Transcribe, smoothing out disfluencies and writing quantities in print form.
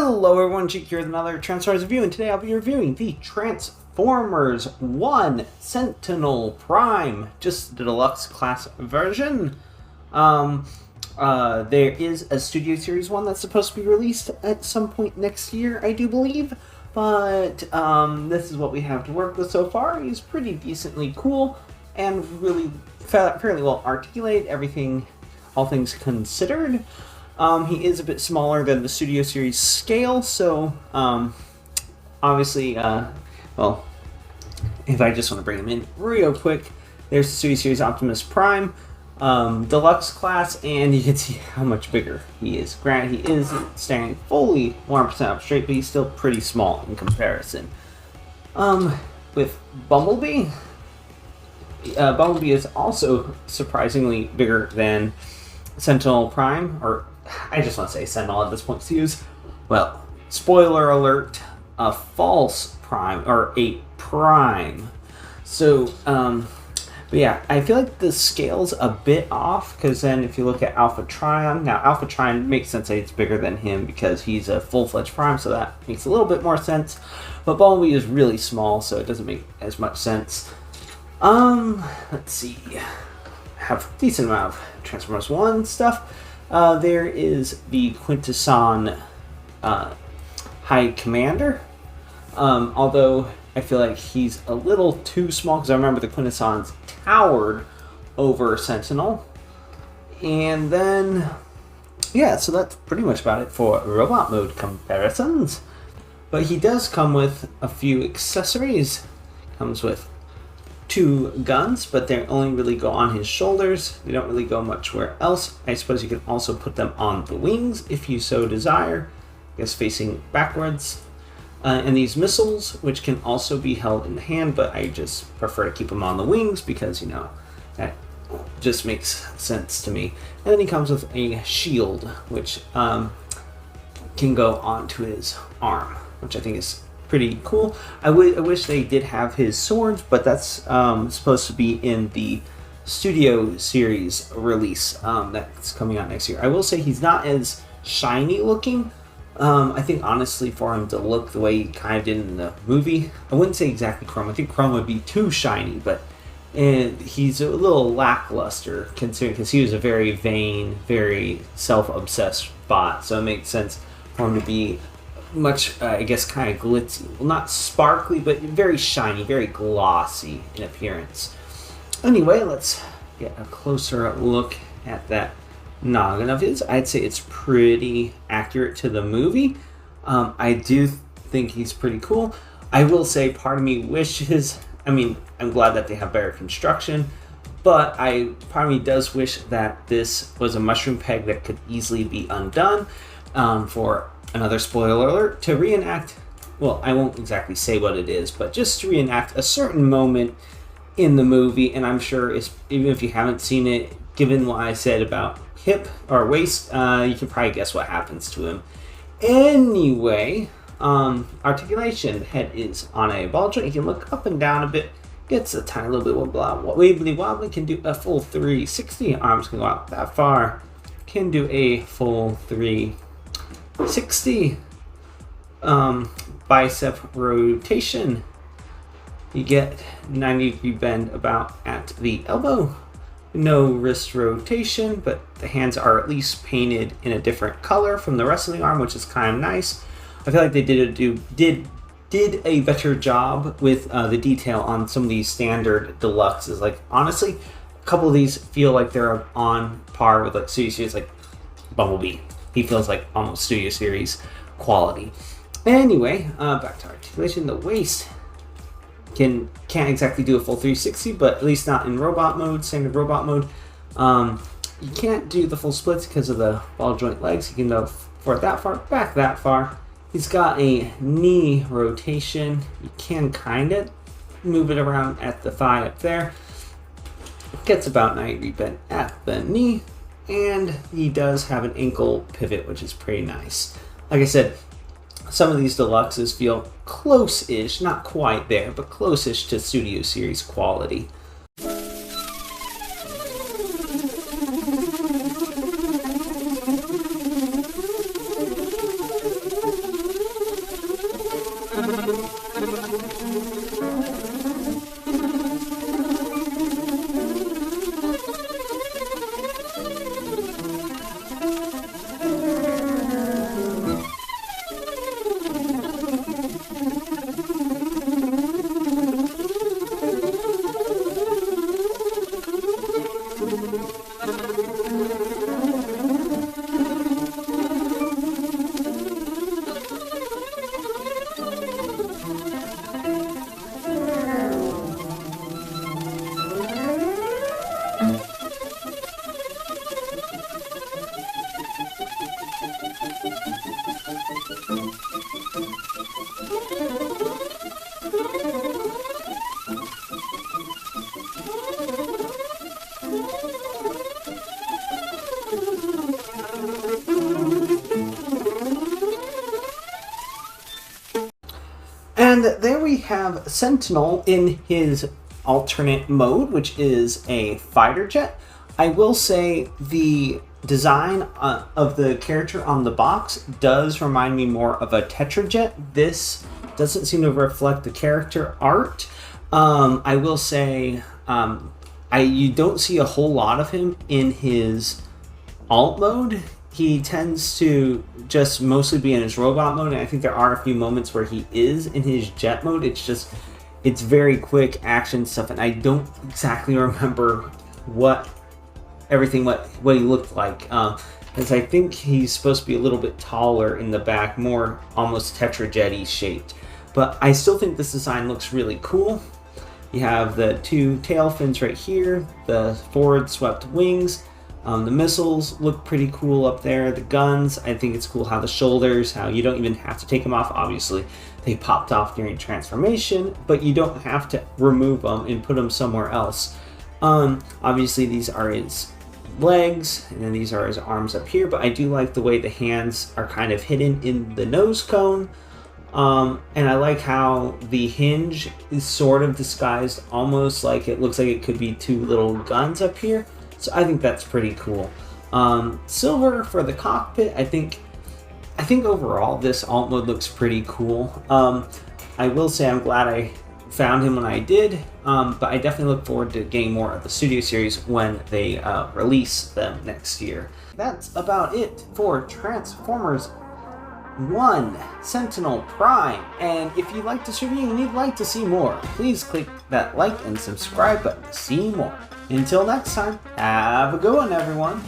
Hello everyone, Jake here with another Transformers review, and today I'll be reviewing the Transformers 1 Sentinel Prime, just the deluxe class version. There is a Studio Series 1 that's supposed to be released at some point next year, I do believe, but this is what we have to work with so far. He's pretty decently cool and really fairly well articulated, all things considered. He is a bit smaller than the Studio Series scale, so obviously, well, if I just want to bring him in real quick, there's the Studio Series Optimus Prime Deluxe class, and you can see how much bigger he is. Granted, he is standing fully 100% up straight, but he's still pretty small in comparison. With Bumblebee, Bumblebee is also surprisingly bigger than Sentinel Prime, or I just want to say Sentinel at this point to use. Well, spoiler alert, a false prime, or a prime. So, but yeah, I feel like the scale's a bit off, because then if you look at Alpha Trion, now Alpha Trion makes sense that it's bigger than him because he's a full-fledged prime, so that makes a little bit more sense. But Bumblebee is really small, so it doesn't make as much sense. Let's see. Have a decent amount of Transformers 1 stuff. There is the Quintesson High Commander, although I feel like he's a little too small, because I remember the Quintessons towered over Sentinel. And then, yeah, so that's pretty much about it for robot mode comparisons. But he does come with a few accessories. Comes with 2 guns, but they only really go on his shoulders. They don't really go much where else. I suppose you can also put them on the wings if you so desire, I guess facing backwards. And these missiles, which can also be held in the hand, but I just prefer to keep them on the wings because, you know, that just makes sense to me. And then he comes with a shield, which can go onto his arm, which I think is pretty cool. I wish they did have his swords, but that's supposed to be in the Studio Series release that's coming out next year. I will say he's not as shiny looking. I think honestly for him to look the way he kind of did in the movie, I wouldn't say exactly chrome. I think chrome would be too shiny, but he's a little lackluster considering, because he was a very vain, very self-obsessed bot, so it makes sense for him to be much, I guess, kind of glitzy. Well, not sparkly, but very shiny, very glossy in appearance. Anyway, let's get a closer look at that noggin of his. I'd say it's pretty accurate to the movie. I do think he's pretty cool. I will say part of me wishes, I mean, I'm glad that they have better construction, but part of me does wish that this was a mushroom peg that could easily be undone. For another spoiler alert, to reenact, well, I won't exactly say what it is, but just to reenact a certain moment in the movie, and I'm sure even if you haven't seen it, given what I said about hip or waist, you can probably guess what happens to him. Anyway, articulation. Head is on a ball joint. You can look up and down a bit. Gets a tiny little bit wibbly wobbly. Can do a full 360. Arms can go out that far. Can do a full 360. Bicep rotation. You get 90-degree bend about at the elbow. No wrist rotation, but the hands are at least painted in a different color from the rest of the arm, which is kind of nice. I feel like they did a better job with the detail on some of these standard deluxes. Like, honestly, a couple of these feel like they're on par with like Studio Series, like Bumblebee. He feels like almost Studio Series quality. Anyway, back to articulation. The waist can't exactly do a full 360, but at least not in robot mode, standard robot mode. You can't do the full splits because of the ball joint legs. You can go forward that far, back that far. He's got a knee rotation. You can kind of move it around at the thigh up there. Gets about 90 bent at the knee, and he does have an ankle pivot, which is pretty nice. Like I said, some of these deluxes feel close-ish, not quite there, but close-ish to Studio Series quality. And there we have Sentinel in his alternate mode, which is a fighter jet. I will say the design of the character on the box does remind me more of a Tetrajet. This doesn't seem to reflect the character art. I will say you don't see a whole lot of him in his alt mode. He tends to just mostly be in his robot mode, and I think there are a few moments where he is in his jet mode. It's very quick action stuff, and I don't exactly remember what he looked like. Because I think he's supposed to be a little bit taller in the back, more almost Tetrajet-y shaped. But I still think this design looks really cool. You have the two tail fins right here, the forward swept wings. The missiles look pretty cool up there. The guns, I think it's cool how the shoulders, how you don't even have to take them off. Obviously, they popped off during transformation, but you don't have to remove them and put them somewhere else. Obviously, these are his legs, and then these are his arms up here, but I do like the way the hands are kind of hidden in the nose cone. And I like how the hinge is sort of disguised, almost like it looks like it could be two little guns up here. So I think that's pretty cool. Silver for the cockpit. I think overall this alt mode looks pretty cool. I will say I'm glad I found him when I did, but I definitely look forward to getting more of the Studio Series when they release them next year. That's about it for Transformers 1 Sentinel Prime. And if you like this review and you'd like to see more, please click that like and subscribe button to see more. Until next time, have a good one, everyone.